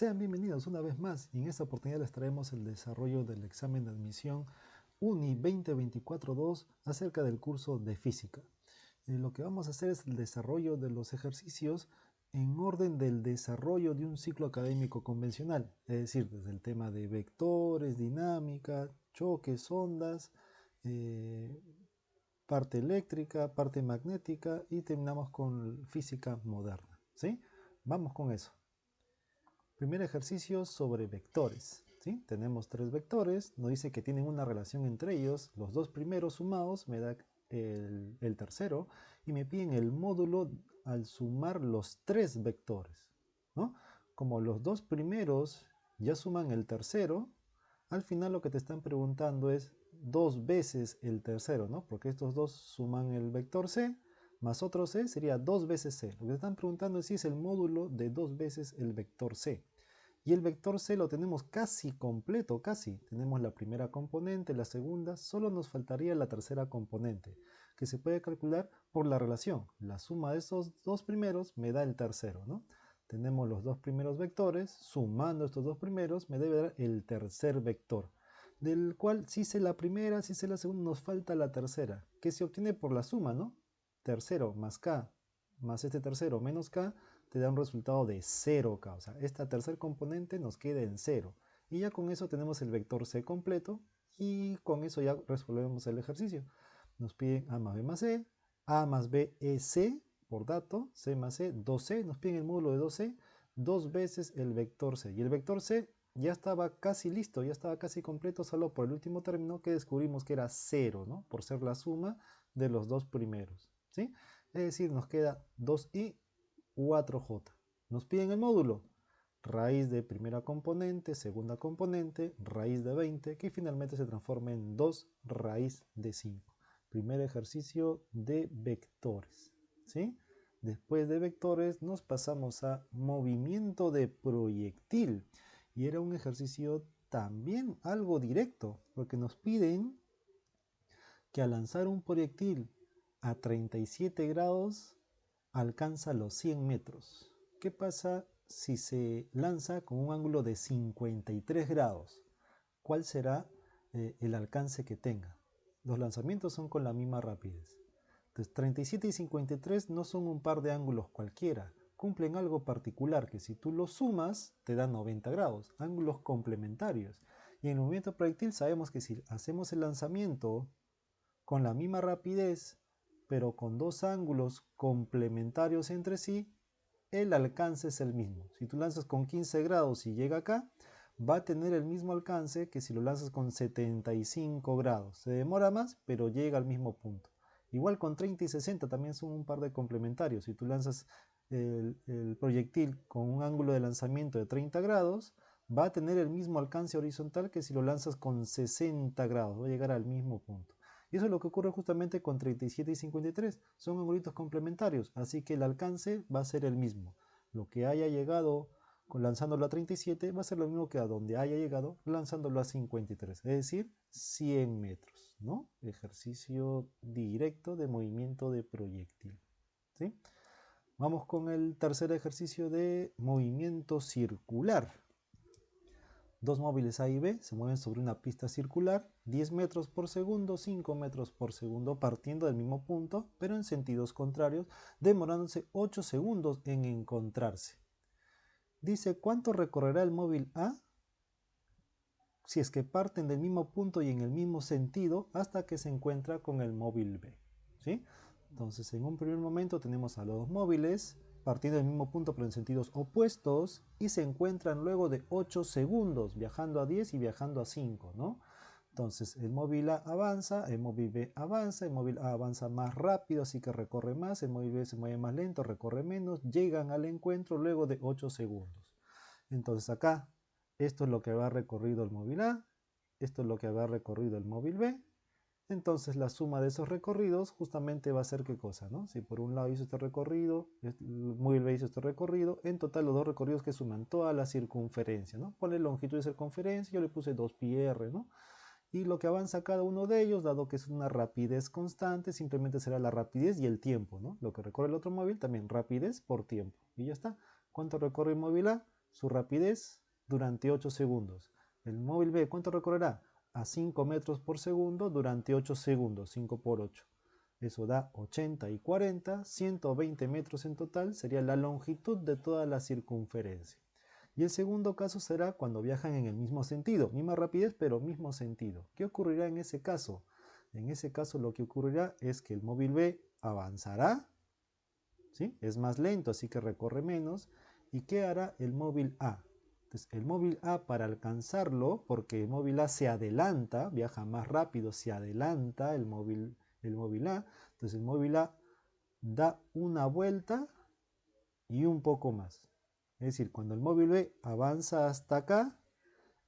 Sean bienvenidos una vez más y en esta oportunidad les traemos el desarrollo del examen de admisión UNI 2024-2 acerca del curso de física. Lo que vamos a hacer es el desarrollo de los ejercicios en orden del desarrollo de un ciclo académico convencional, es decir, desde el tema de vectores, dinámica, choques, ondas, parte eléctrica, parte magnética y terminamos con física moderna, ¿sí? Vamos con eso. Primer ejercicio sobre vectores, ¿sí? Tenemos tres vectores, nos dice que tienen una relación entre ellos, los dos primeros sumados me da el tercero y me piden el módulo al sumar los tres vectores, ¿no? Como los dos primeros ya suman el tercero, al final lo que te están preguntando es dos veces el tercero, ¿no? Porque estos dos suman el vector C más otro C sería 2 veces C. Lo que te están preguntando es si es el módulo de 2 veces el vector C. Y el vector C lo tenemos casi completo, casi. Tenemos la primera componente, la segunda, solo nos faltaría la tercera componente, que se puede calcular por la relación. La suma de esos dos primeros me da el tercero, ¿no? Tenemos los dos primeros vectores, sumando estos dos primeros me debe dar el tercer vector, del cual si sé la primera, si sé la segunda, nos falta la tercera, que se obtiene por la suma, ¿no? Tercero más K más este tercero menos K te da un resultado de 0K. O sea, esta tercer componente nos queda en 0. Y ya con eso tenemos el vector C completo y con eso ya resolvemos el ejercicio. Nos piden A más B más C, A más B es C por dato, C más C, 2C, nos piden el módulo de 2C, dos veces el vector C. Y el vector C ya estaba casi listo, ya estaba casi completo, solo por el último término que descubrimos que era 0, ¿no? Por ser la suma de los dos primeros, ¿sí? Es decir, nos queda 2i 4j. Nos piden el módulo, raíz de primera componente, segunda componente, raíz de 20, que finalmente se transforma en 2 raíz de 5. Primer ejercicio de vectores, ¿sí? Después de vectores nos pasamos a movimiento de proyectil. Y era un ejercicio también algo directo, porque nos piden que al lanzar un proyectil a 37 grados alcanza los 100 metros. ¿Qué pasa si se lanza con un ángulo de 53 grados? ¿Cuál será el alcance que tenga? Los lanzamientos son con la misma rapidez. Entonces 37 y 53 no son un par de ángulos cualquiera, cumplen algo particular que si tú los sumas te da 90 grados, ángulos complementarios. Y en el movimiento proyectil sabemos que si hacemos el lanzamiento con la misma rapidez, pero con dos ángulos complementarios entre sí, el alcance es el mismo. Si tú lanzas con 15 grados y llega acá, va a tener el mismo alcance que si lo lanzas con 75 grados. Se demora más, pero llega al mismo punto. Igual con 30 y 60 también son un par de complementarios. Si tú lanzas el proyectil con un ángulo de lanzamiento de 30 grados, va a tener el mismo alcance horizontal que si lo lanzas con 60 grados. Va a llegar al mismo punto. Y eso es lo que ocurre justamente con 37 y 53. Son angulitos complementarios, así que el alcance va a ser el mismo. Lo que haya llegado lanzándolo a 37 va a ser lo mismo que a donde haya llegado lanzándolo a 53, es decir, 100 metros, ¿no? Ejercicio directo de movimiento de proyectil, ¿sí? Vamos con el tercer ejercicio de movimiento circular. Dos móviles A y B se mueven sobre una pista circular 10 metros por segundo, 5 metros por segundo, partiendo del mismo punto, pero en sentidos contrarios, demorándose 8 segundos en encontrarse. Dice, ¿cuánto recorrerá el móvil A si es que parten del mismo punto y en el mismo sentido hasta que se encuentra con el móvil B? ¿Sí? Entonces, en un primer momento tenemos a los dos móviles partiendo del mismo punto pero en sentidos opuestos y se encuentran luego de 8 segundos, viajando a 10 y viajando a 5, ¿no? Entonces el móvil A avanza, el móvil B avanza, el móvil A avanza más rápido, así que recorre más, el móvil B se mueve más lento, recorre menos, llegan al encuentro luego de 8 segundos. Entonces acá, esto es lo que había recorrido el móvil A, esto es lo que había recorrido el móvil B, entonces la suma de esos recorridos justamente va a ser qué cosa, ¿no? Si por un lado hizo este recorrido, el móvil B hizo este recorrido, en total los dos recorridos que suman toda la circunferencia, ¿no? Ponle longitud de circunferencia, yo le puse 2πr, ¿no? Y lo que avanza cada uno de ellos, dado que es una rapidez constante, simplemente será la rapidez y el tiempo, ¿no? Lo que recorre el otro móvil, también rapidez por tiempo. Y ya está. ¿Cuánto recorre el móvil A? su rapidez durante 8 segundos. El móvil B, ¿cuánto recorrerá? A 5 metros por segundo durante 8 segundos, 5 por 8. Eso da 80 y 40, 120 metros en total, sería la longitud de toda la circunferencia. Y el segundo caso será cuando viajan en el mismo sentido, misma rapidez pero mismo sentido. ¿Qué ocurrirá en ese caso? En ese caso lo que ocurrirá es que el móvil B avanzará, ¿sí? Es más lento, así que recorre menos. ¿Y qué hará el móvil A? Entonces, el móvil A, para alcanzarlo, porque el móvil A se adelanta, viaja más rápido, se adelanta el móvil A. Entonces el móvil A da una vuelta y un poco más. Es decir, cuando el móvil B avanza hasta acá,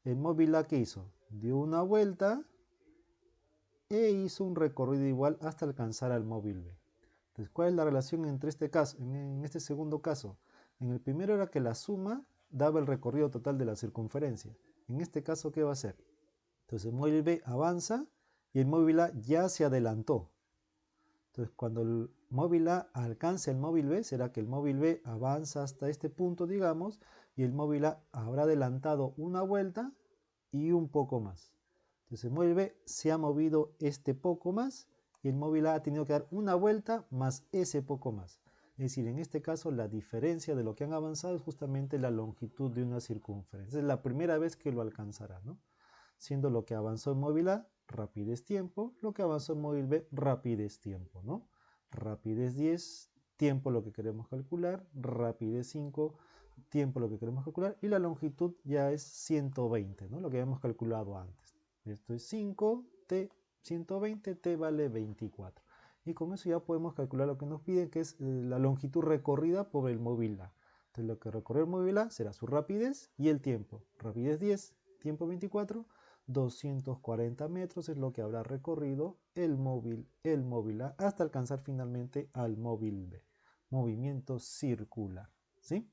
el móvil A, ¿qué hizo? Dio una vuelta e hizo un recorrido igual hasta alcanzar al móvil B. Entonces, ¿cuál es la relación entre este caso, en este segundo caso? En el primero era que la suma daba el recorrido total de la circunferencia. En este caso, ¿qué va a hacer? Entonces el móvil B avanza y el móvil A ya se adelantó. Entonces, cuando el móvil A alcance el móvil B, será que el móvil B avanza hasta este punto, digamos, y el móvil A habrá adelantado una vuelta y un poco más. Entonces, el móvil B se ha movido este poco más y el móvil A ha tenido que dar una vuelta más ese poco más. Es decir, en este caso, la diferencia de lo que han avanzado es justamente la longitud de una circunferencia. Es la primera vez que lo alcanzará, ¿no? Siendo lo que avanzó en móvil A, rapidez tiempo, lo que avanzó en móvil B, rapidez tiempo, ¿no? Rapidez 10, tiempo lo que queremos calcular, rapidez 5, tiempo lo que queremos calcular, y la longitud ya es 120, ¿no? Lo que habíamos calculado antes. Esto es 5, t, 120, t vale 24. Y con eso ya podemos calcular lo que nos piden, que es la longitud recorrida por el móvil A. Entonces lo que recorrió el móvil A será su rapidez y el tiempo. Rapidez 10, tiempo 24, 240 metros es lo que habrá recorrido el móvil A hasta alcanzar finalmente al móvil B. Movimiento circular, ¿sí?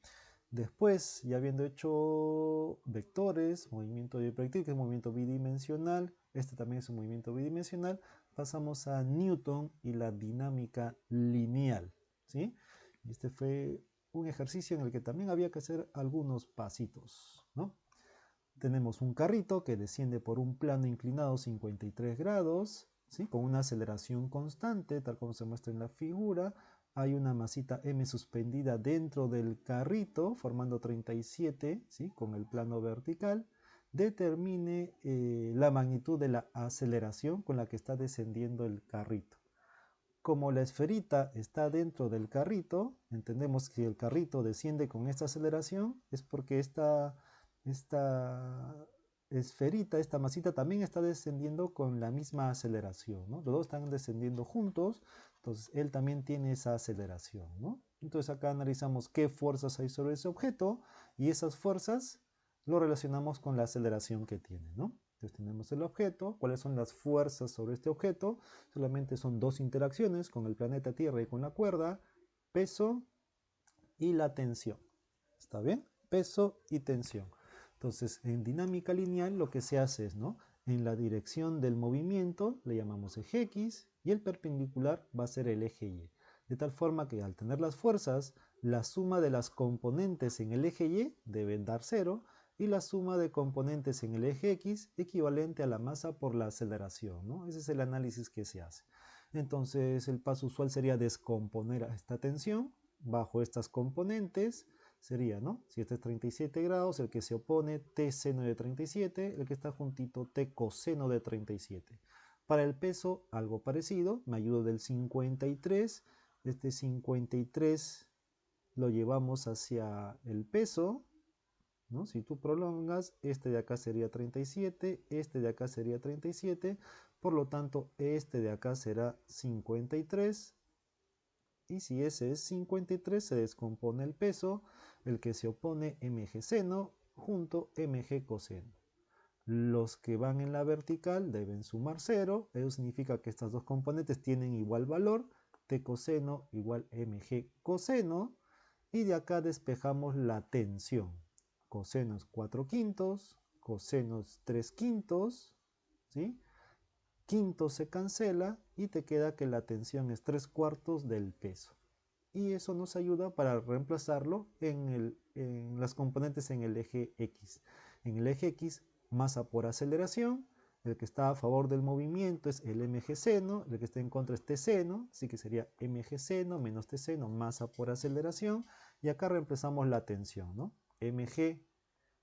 Después, ya habiendo hecho vectores, movimiento de proyectil, que es movimiento bidimensional, este también es un movimiento bidimensional, pasamos a Newton y la dinámica lineal, ¿sí? Este fue un ejercicio en el que también había que hacer algunos pasitos, ¿no? Tenemos un carrito que desciende por un plano inclinado 53 grados, ¿sí? Con una aceleración constante, tal como se muestra en la figura. Hay una masita m suspendida dentro del carrito, formando 37, ¿sí? Con el plano vertical. Determine la magnitud de la aceleración con la que está descendiendo el carrito. Como la esferita está dentro del carrito, entendemos que el carrito desciende con esta aceleración, es porque esta esferita, esta masita también está descendiendo con la misma aceleración, ¿no? Los dos están descendiendo juntos, entonces él también tiene esa aceleración, ¿no? Entonces acá analizamos qué fuerzas hay sobre ese objeto y esas fuerzas lo relacionamos con la aceleración que tiene, ¿no? Entonces tenemos el objeto, cuáles son las fuerzas sobre este objeto. Solamente son dos interacciones con el planeta Tierra y con la cuerda, peso y la tensión. ¿Está bien? Peso y tensión. Entonces, en dinámica lineal lo que se hace es, ¿no? En la dirección del movimiento le llamamos eje X y el perpendicular va a ser el eje Y. De tal forma que al tener las fuerzas, la suma de las componentes en el eje Y deben dar 0 y la suma de componentes en el eje X equivalente a la masa por la aceleración, ¿no? Ese es el análisis que se hace. Entonces el paso usual sería descomponer a esta tensión bajo estas componentes. Sería, ¿no? Si este es 37 grados, el que se opone t seno de 37, el que está juntito t coseno de 37. Para el peso, algo parecido, me ayudo del 53, este 53 lo llevamos hacia el peso, ¿no? Si tú prolongas, este de acá sería 37, este de acá sería 37, por lo tanto este de acá será 53, y si ese es 53 se descompone el peso, el que se opone mg seno junto mg coseno. Los que van en la vertical deben sumar 0, eso significa que estas dos componentes tienen igual valor, t coseno igual mg coseno, y de acá despejamos la tensión. Coseno es 4 quintos, coseno es 3 quintos, ¿sí? Quinto se cancela y te queda que la tensión es 3 cuartos del peso. y eso nos ayuda para reemplazarlo en las componentes en el eje X. En el eje X, masa por aceleración. El que está a favor del movimiento es el mg seno, el que está en contra es t seno, así que sería mg seno menos t seno, masa por aceleración, y acá reemplazamos la tensión, ¿no? mg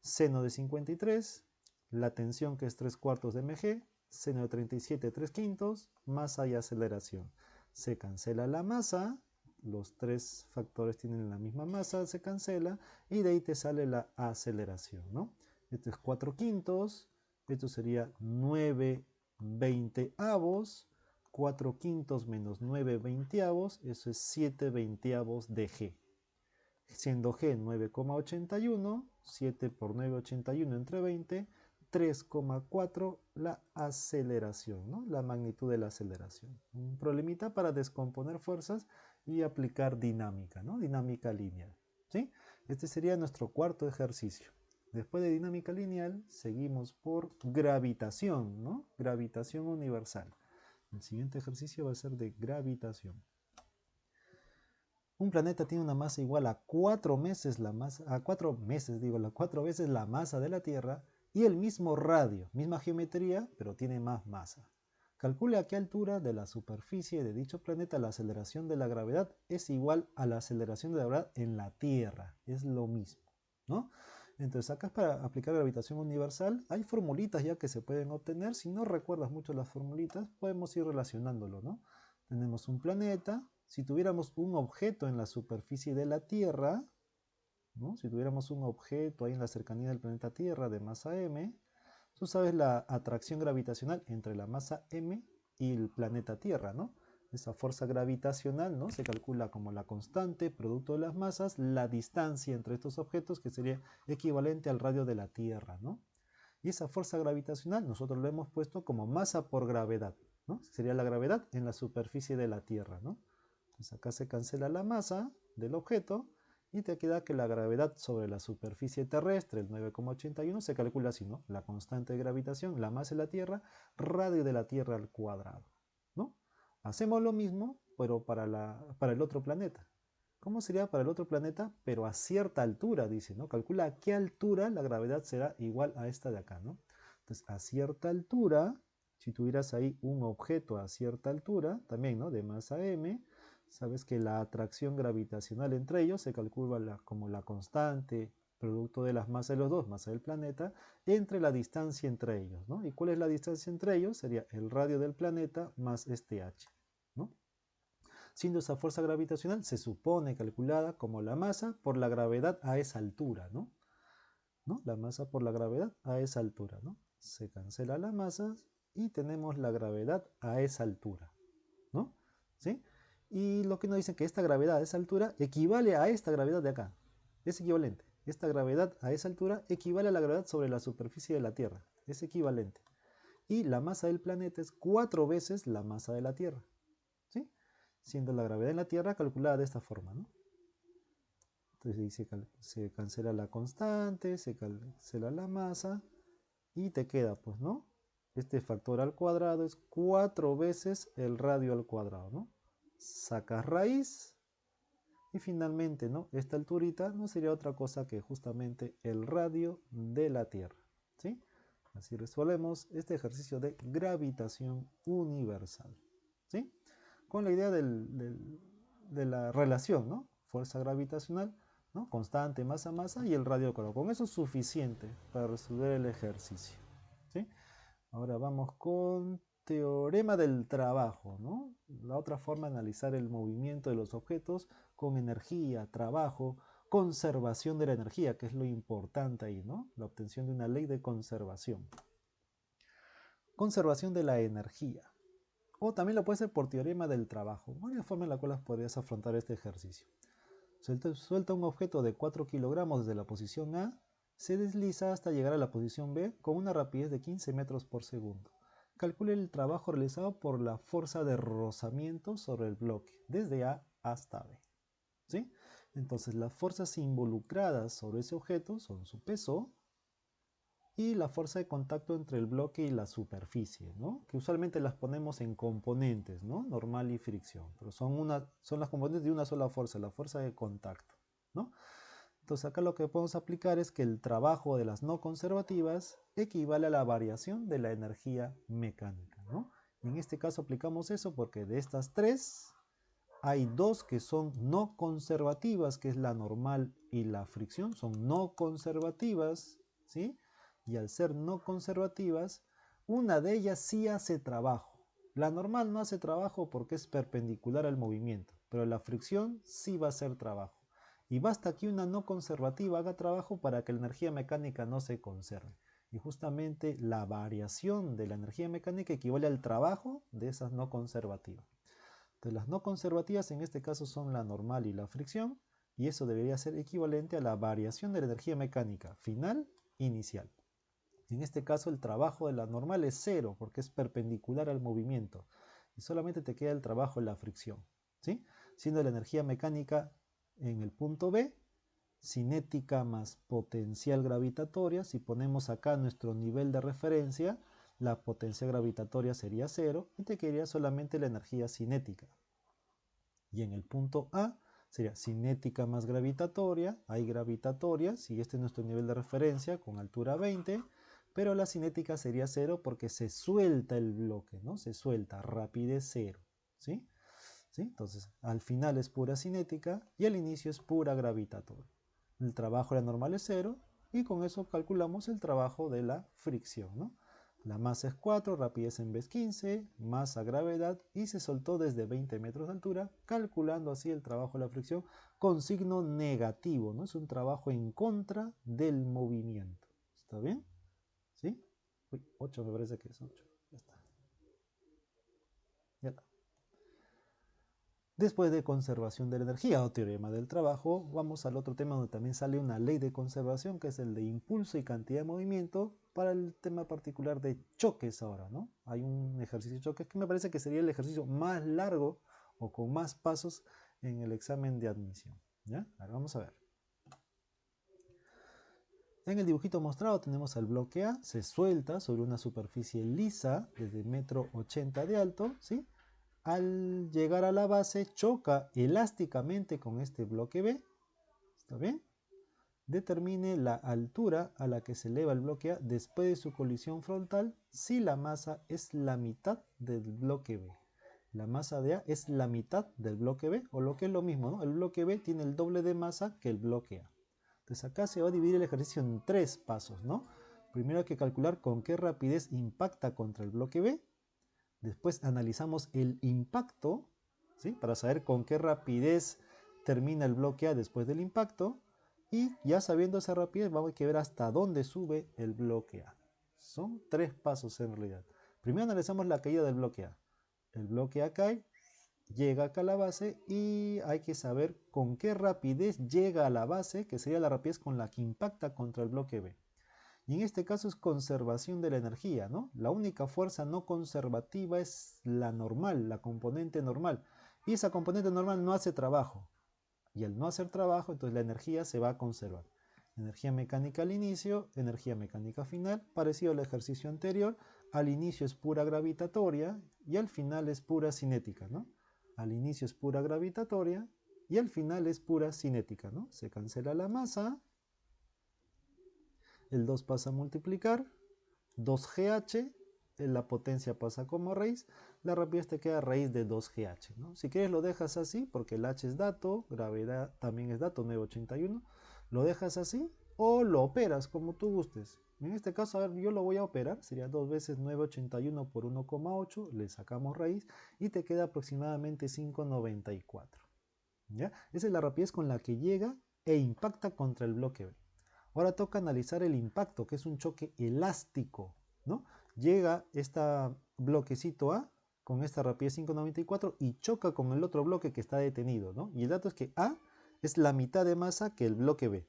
seno de 53, la tensión que es 3/4 de mg, seno de 37 3/5, masa y aceleración. Se cancela la masa, los tres factores tienen la misma masa, se cancela, y de ahí te sale la aceleración, ¿no? Esto es 4/5, esto sería 9/20, 4/5 menos 9/20, eso es 7/20 de G. Siendo G 9,81, 7 por 9,81 entre 20, 3,4 la aceleración, ¿no? La magnitud de la aceleración. Un problemita para descomponer fuerzas y aplicar dinámica, ¿no? Dinámica lineal, ¿sí? Este sería nuestro cuarto ejercicio. Después de dinámica lineal, seguimos por gravitación, ¿no? Gravitación universal. El siguiente ejercicio va a ser de gravitación. Un planeta tiene una masa igual a 4 veces la masa de la Tierra y el mismo radio, misma geometría, pero tiene más masa. Calcule a qué altura de la superficie de dicho planeta la aceleración de la gravedad es igual a la aceleración de la gravedad en la Tierra. Es lo mismo, ¿no? Entonces acá es para aplicar gravitación universal. Hay formulitas ya que se pueden obtener. Si no recuerdas mucho las formulitas, podemos ir relacionándolo, ¿no? Tenemos un planeta. Si tuviéramos un objeto en la superficie de la Tierra, ¿no? Si tuviéramos un objeto ahí en la cercanía del planeta Tierra de masa m, tú sabes la atracción gravitacional entre la masa m y el planeta Tierra, ¿no? Esa fuerza gravitacional, ¿no? Se calcula como la constante, producto de las masas, la distancia entre estos objetos, que sería equivalente al radio de la Tierra, ¿no? Y esa fuerza gravitacional nosotros lo hemos puesto como masa por gravedad, ¿no? Sería la gravedad en la superficie de la Tierra, ¿no? Entonces acá se cancela la masa del objeto y te queda que la gravedad sobre la superficie terrestre, el 9,81, se calcula así, ¿no? La constante de gravitación, la masa de la Tierra, radio de la Tierra al cuadrado, ¿no? Hacemos lo mismo, pero para el otro planeta. ¿Cómo sería para el otro planeta? Pero a cierta altura, dice, ¿no? Calcula a qué altura la gravedad será igual a esta de acá, ¿no? Entonces, a cierta altura, si tuvieras ahí un objeto a cierta altura, también, ¿no? De masa m, sabes que la atracción gravitacional entre ellos se calcula como la constante, producto de las masas de los dos, masa del planeta, entre la distancia entre ellos, ¿no? ¿Y cuál es la distancia entre ellos? Sería el radio del planeta más este h, ¿no? Siendo esa fuerza gravitacional, se supone calculada como la masa por la gravedad a esa altura, ¿no? La masa por la gravedad a esa altura, ¿no? Se cancela la masa y tenemos la gravedad a esa altura, ¿no? ¿Sí? Y lo que nos dicen que esta gravedad a esa altura equivale a esta gravedad de acá. Es equivalente. Esta gravedad a esa altura equivale a la gravedad sobre la superficie de la Tierra. Es equivalente. Y la masa del planeta es 4 veces la masa de la Tierra, ¿sí? Siendo la gravedad en la Tierra calculada de esta forma, ¿no? Entonces se cancela la constante, se cancela la masa y te queda, pues, ¿no? Este factor al cuadrado es 4 veces el radio al cuadrado, ¿no? Sacas raíz y finalmente, ¿no? Esta alturita no sería otra cosa que justamente el radio de la Tierra, ¿sí? Así resolvemos este ejercicio de gravitación universal, ¿sí? Con la idea de la relación, ¿no? Fuerza gravitacional, ¿no? Constante, masa, masa y el radio al cuadrado. Con eso es suficiente para resolver el ejercicio, ¿sí? Ahora vamos con teorema del trabajo, ¿no? La otra forma de analizar el movimiento de los objetos con energía, trabajo, conservación de la energía, que es lo importante ahí, ¿no? La obtención de una ley de conservación. Conservación de la energía. O también lo puede ser por teorema del trabajo. Varias formas en las cuales podrías afrontar este ejercicio. Suelta un objeto de 4 kilogramos desde la posición A, se desliza hasta llegar a la posición B con una rapidez de 15 metros por segundo. Calcule el trabajo realizado por la fuerza de rozamiento sobre el bloque, desde A hasta B, ¿sí? Entonces las fuerzas involucradas sobre ese objeto son su peso, y la fuerza de contacto entre el bloque y la superficie, ¿no? Que usualmente las ponemos en componentes, ¿no? Normal y fricción, pero son las componentes de una sola fuerza, la fuerza de contacto, ¿no? Entonces acá lo que podemos aplicar es que el trabajo de las no conservativas equivale a la variación de la energía mecánica, ¿no? Y en este caso aplicamos eso porque de estas tres hay dos que son no conservativas, que es la normal y la fricción, son no conservativas, ¿sí? Y al ser no conservativas, una de ellas sí hace trabajo. La normal no hace trabajo porque es perpendicular al movimiento, pero la fricción sí va a hacer trabajo. Y basta que una no conservativa haga trabajo para que la energía mecánica no se conserve. Y justamente la variación de la energía mecánica equivale al trabajo de esas no conservativas. Entonces, las no conservativas en este caso son la normal y la fricción, y eso debería ser equivalente a la variación de la energía mecánica final inicial. En este caso el trabajo de la normal es cero porque es perpendicular al movimiento y solamente te queda el trabajo de la fricción, ¿sí? Siendo la energía mecánica en el punto B cinética más potencial gravitatoria. Si ponemos acá nuestro nivel de referencia, la potencia gravitatoria sería cero y te quedaría solamente la energía cinética. Y en el punto A sería cinética más gravitatoria, hay gravitatorias, y este es nuestro nivel de referencia con altura 20, pero la cinética sería cero porque se suelta el bloque, ¿no? Se suelta, rapidez cero, ¿sí? ¿Sí? Entonces, al final es pura cinética y al inicio es pura gravitatoria. El trabajo de la normal es cero y con eso calculamos el trabajo de la fricción, ¿no? La masa es 4, rapidez en vez 15, masa gravedad y se soltó desde 20 metros de altura, calculando así el trabajo de la fricción con signo negativo, ¿no? Es un trabajo en contra del movimiento. ¿Está bien? ¿Sí? Uy, 8 me parece que es 8. Ya está. Ya está. Después de conservación de la energía o teorema del trabajo, vamos al otro tema donde también sale una ley de conservación, que es el de impulso y cantidad de movimiento, para el tema particular de choques ahora, ¿no? Hay un ejercicio de choques que me parece que sería el ejercicio más largo o con más pasos en el examen de admisión, ¿ya? Ahora vamos a ver. En el dibujito mostrado tenemos al bloque A, se suelta sobre una superficie lisa desde 1,80 m de alto, ¿sí? Al llegar a la base choca elásticamente con este bloque B, ¿está bien? Determine la altura a la que se eleva el bloque A después de su colisión frontal si la masa es la mitad del bloque B. La masa de A es la mitad del bloque B, o lo que es lo mismo, ¿no? El bloque B tiene el doble de masa que el bloque A. Entonces acá se va a dividir el ejercicio en tres pasos, ¿no? Primero hay que calcular con qué rapidez impacta contra el bloque B. Después analizamos el impacto, ¿sí? Para saber con qué rapidez termina el bloque A después del impacto. Y ya sabiendo esa rapidez, vamos a ver hasta dónde sube el bloque A. Son tres pasos en realidad. Primero analizamos la caída del bloque A. El bloque A cae, llega acá a la base y hay que saber con qué rapidez llega a la base, que sería la rapidez con la que impacta contra el bloque B. Y en este caso es conservación de la energía, ¿no? La única fuerza no conservativa es la normal, la componente normal. Y esa componente normal no hace trabajo. Y al no hacer trabajo, entonces la energía se va a conservar. Energía mecánica al inicio, energía mecánica final, parecido al ejercicio anterior. Al inicio es pura gravitatoria y al final es pura cinética, ¿no? Al inicio es pura gravitatoria y al final es pura cinética, ¿no? Se cancela la masa. El 2 pasa a multiplicar, 2GH, la potencia pasa como raíz, la rapidez te queda raíz de 2GH, ¿no? Si quieres lo dejas así, porque el H es dato, gravedad también es dato, 981, lo dejas así o lo operas como tú gustes. En este caso, a ver, yo lo voy a operar, sería 2 veces 981 por 1,8, le sacamos raíz y te queda aproximadamente 594. ¿Ya? Esa es la rapidez con la que llega e impacta contra el bloque B. Ahora toca analizar el impacto, que es un choque elástico, ¿no? Llega este bloquecito A con esta rapidez 594 y choca con el otro bloque que está detenido, ¿no? Y el dato es que A es la mitad de masa que el bloque B,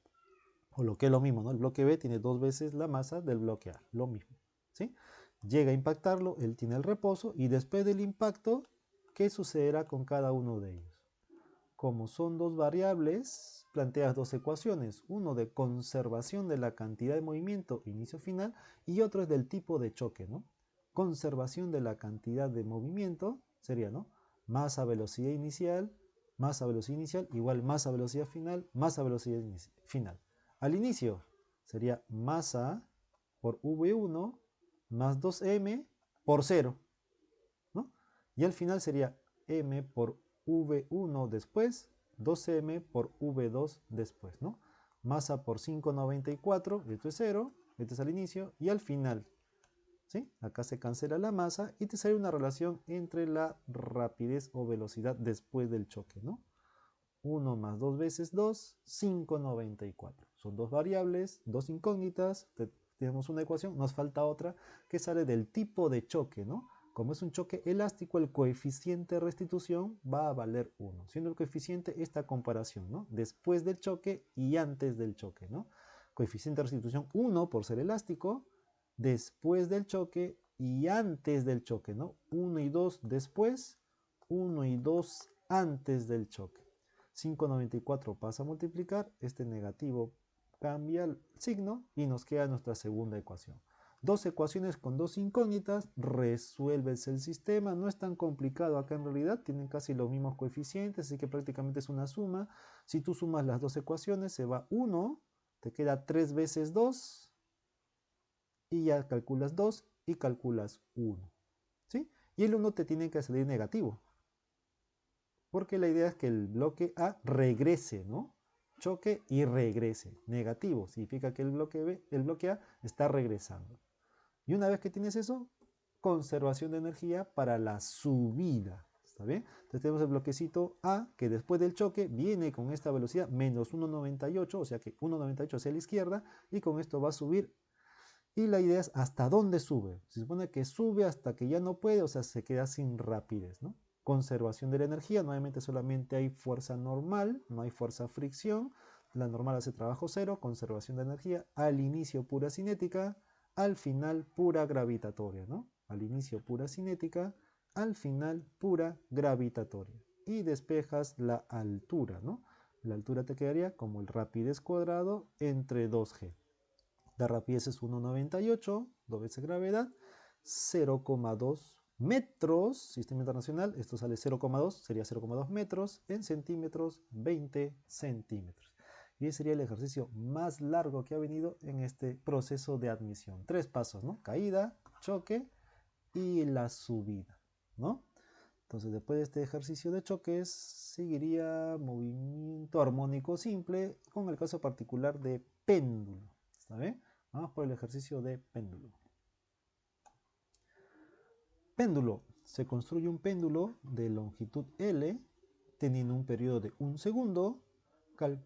o lo que es lo mismo, ¿no? El bloque B tiene 2 veces la masa del bloque A, lo mismo, ¿sí? Llega a impactarlo, él tiene el reposo y después del impacto, ¿qué sucederá con cada uno de ellos? como son dos variables, planteas dos ecuaciones. Uno de conservación de la cantidad de movimiento inicio-final y otro es del tipo de choque, ¿no? Conservación de la cantidad de movimiento sería, ¿no? Masa velocidad inicial igual masa velocidad final, masa velocidad final. Al inicio sería masa por V1 más 2m por 0, ¿no? Y al final sería m por V1 después, 2m por V2 después, ¿no? Masa por 5,94, esto es 0, esto es al inicio, y al final, ¿sí? Acá se cancela la masa y te sale una relación entre la rapidez o velocidad después del choque, ¿no? 1 más 2 veces 2, 5,94. Son dos variables, dos incógnitas, tenemos una ecuación, nos falta otra que sale del tipo de choque, ¿no? Como es un choque elástico, el coeficiente de restitución va a valer 1, siendo el coeficiente esta comparación, ¿no? Después del choque y antes del choque, ¿no? Coeficiente de restitución 1 por ser elástico, después del choque y antes del choque, ¿no? 1 y 2 después, 1 y 2 antes del choque. 5,94 pasa a multiplicar, este negativo cambia el signo y nos queda nuestra segunda ecuación. Dos ecuaciones con dos incógnitas, resuelves el sistema, no es tan complicado acá en realidad, tienen casi los mismos coeficientes, así que prácticamente es una suma. Si tú sumas las dos ecuaciones, se va 1, te queda 3 veces 2, y ya calculas 2 y calculas 1, ¿sí? Y el 1 te tiene que salir negativo, porque la idea es que el bloque A regrese, ¿no? Choque y regrese. Negativo significa que el bloque A está regresando. Y una vez que tienes eso, conservación de energía para la subida. ¿Está bien? Entonces tenemos el bloquecito A que después del choque viene con esta velocidad menos 1,98, o sea que 1,98 hacia la izquierda y con esto va a subir. Y la idea es hasta dónde sube. Se supone que sube hasta que ya no puede, o sea, se queda sin rapidez, ¿no? Conservación de la energía, nuevamente solamente hay fuerza normal, no hay fuerza fricción. La normal hace trabajo cero, conservación de energía. Al inicio pura cinética, al final pura gravitatoria, ¿no? Al inicio pura cinética, al final pura gravitatoria. Y despejas la altura, ¿no? La altura te quedaría como el rapidez cuadrado entre 2g. La rapidez es 1,98, 2 veces gravedad, 0,2 metros, sistema internacional, esto sale 0,2, sería 0,2 metros, en centímetros, 20 centímetros. Y ese sería el ejercicio más largo que ha venido en este proceso de admisión. 3 pasos, ¿no? Caída, choque y la subida, ¿no? Entonces, después de este ejercicio de choques, seguiría movimiento armónico simple con el caso particular de péndulo. ¿Está bien? Vamos por el ejercicio de péndulo. Péndulo. Se construye un péndulo de longitud L teniendo un periodo de 1 segundo.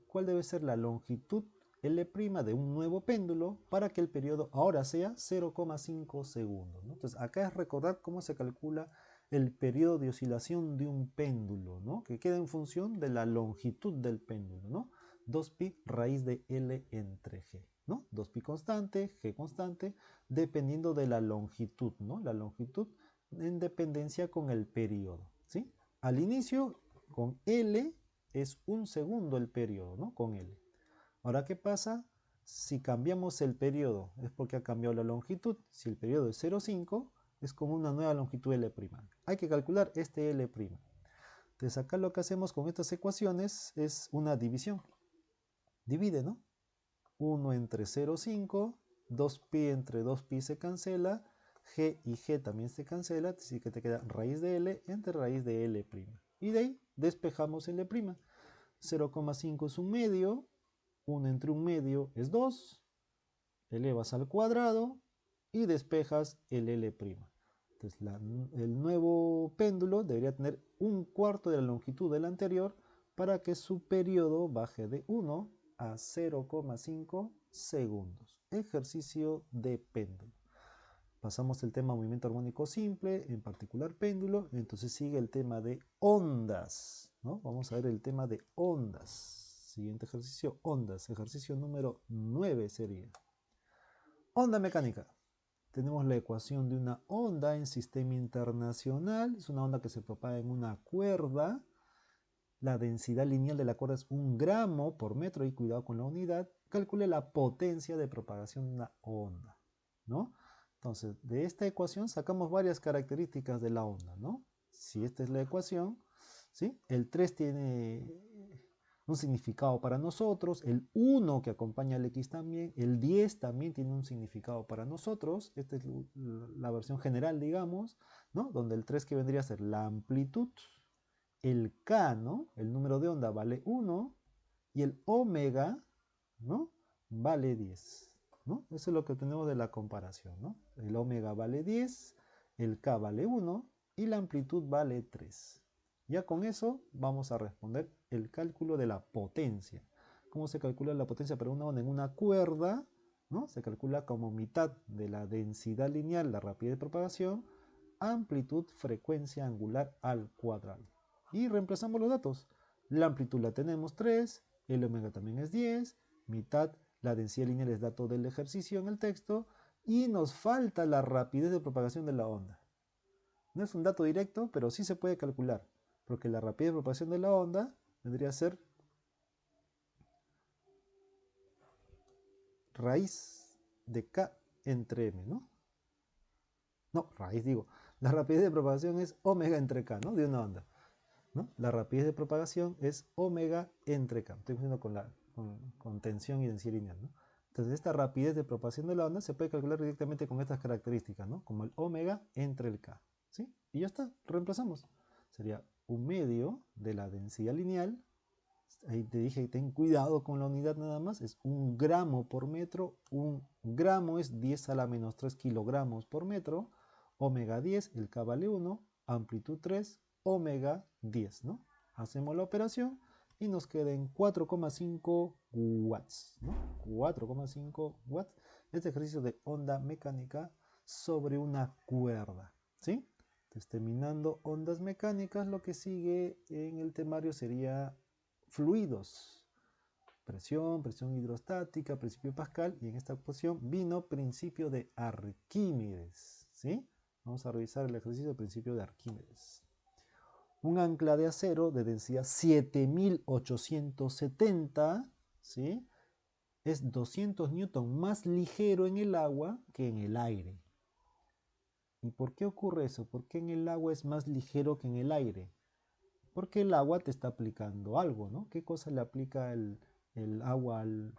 ¿Cuál debe ser la longitud L' de un nuevo péndulo para que el periodo ahora sea 0,5 segundos? ¿No? Entonces, acá es recordar cómo se calcula el periodo de oscilación de un péndulo, ¿no? Que queda en función de la longitud del péndulo, ¿no? 2pi raíz de L entre G, ¿no? 2pi constante, G constante, dependiendo de la longitud, ¿no? La longitud en dependencia con el periodo, ¿sí? Al inicio, con L, es 1 segundo el periodo, ¿no? Con L. Ahora, ¿qué pasa? Si cambiamos el periodo, es porque ha cambiado la longitud. Si el periodo es 0,5, es como una nueva longitud L'. Hay que calcular este L'. Entonces acá lo que hacemos con estas ecuaciones es una división. Divide, ¿no? 1 entre 0,5, 2pi entre 2pi se cancela, g y g también se cancela, así que te queda raíz de L entre raíz de L'. Y de ahí despejamos L'. 0,5 es un medio, 1 entre un medio es 2, elevas al cuadrado y despejas el L'. Entonces el nuevo péndulo debería tener un cuarto de la longitud del anterior para que su periodo baje de 1 a 0,5 segundos. Ejercicio de péndulo. Pasamos el tema movimiento armónico simple, en particular péndulo, entonces sigue el tema de ondas, ¿no? Vamos a ver el tema de ondas. Siguiente ejercicio, ondas. Ejercicio número 9 sería. Onda mecánica. Tenemos la ecuación de una onda en sistema internacional. Es una onda que se propaga en una cuerda la densidad lineal de la cuerda es 1 gramo por metro, y cuidado con la unidad, calcule la potencia de propagación de una onda, ¿no? Entonces, de esta ecuación sacamos varias características de la onda, ¿no? Si esta es la ecuación, ¿sí? El 3 tiene un significado para nosotros, el 1 que acompaña al X también, el 10 también tiene un significado para nosotros. Esta es la versión general, digamos, ¿no? Donde el 3 que vendría a ser la amplitud, el K, ¿no? El número de onda vale 1 y el omega, ¿no? Vale 10, ¿no? Eso es lo que tenemos de la comparación, ¿no? El omega vale 10, el K vale 1 y la amplitud vale 3. Ya con eso vamos a responder el cálculo de la potencia. ¿Cómo se calcula la potencia para una onda en una cuerda? ¿No? Se calcula como mitad de la densidad lineal, la rapidez de propagación, amplitud, frecuencia angular al cuadrado. Y reemplazamos los datos. La amplitud la tenemos 3, el omega también es 10, mitad, la densidad lineal es dato del ejercicio en el texto, y nos falta la rapidez de propagación de la onda. No es un dato directo, pero sí se puede calcular, porque la rapidez de propagación de la onda vendría a ser raíz de K entre M, ¿no? No, raíz digo. La rapidez de propagación es omega entre K, ¿no? De una onda, ¿no? La rapidez de propagación es omega entre K. Estoy haciendo con tensión y densidad lineal, ¿no? Entonces, esta rapidez de propagación de la onda se puede calcular directamente con estas características, ¿no? Como el omega entre el K, ¿sí? Y ya está, reemplazamos. Sería 1/2 de la densidad lineal. Ahí te dije, ten cuidado con la unidad nada más, es 1 gramo por metro. 1 gramo es 10 a la menos 3 kilogramos por metro. Omega 10, el K vale 1, amplitud 3, omega 10, ¿no? Hacemos la operación y nos queda en 4,5 watts, ¿no? 4,5 watts. Este ejercicio de onda mecánica sobre una cuerda, ¿sí? Entonces, terminando ondas mecánicas, lo que sigue en el temario sería fluidos. Presión hidrostática, principio de Pascal, y en esta ocasión vino principio de Arquímedes, ¿sí? Vamos a revisar el ejercicio del principio de Arquímedes. Un ancla de acero de densidad 7870, ¿sí? Es 200 newton más ligero en el agua que en el aire. ¿Y por qué ocurre eso? ¿Por qué en el agua es más ligero que en el aire? Porque el agua te está aplicando algo, ¿no? ¿Qué cosa le aplica el agua al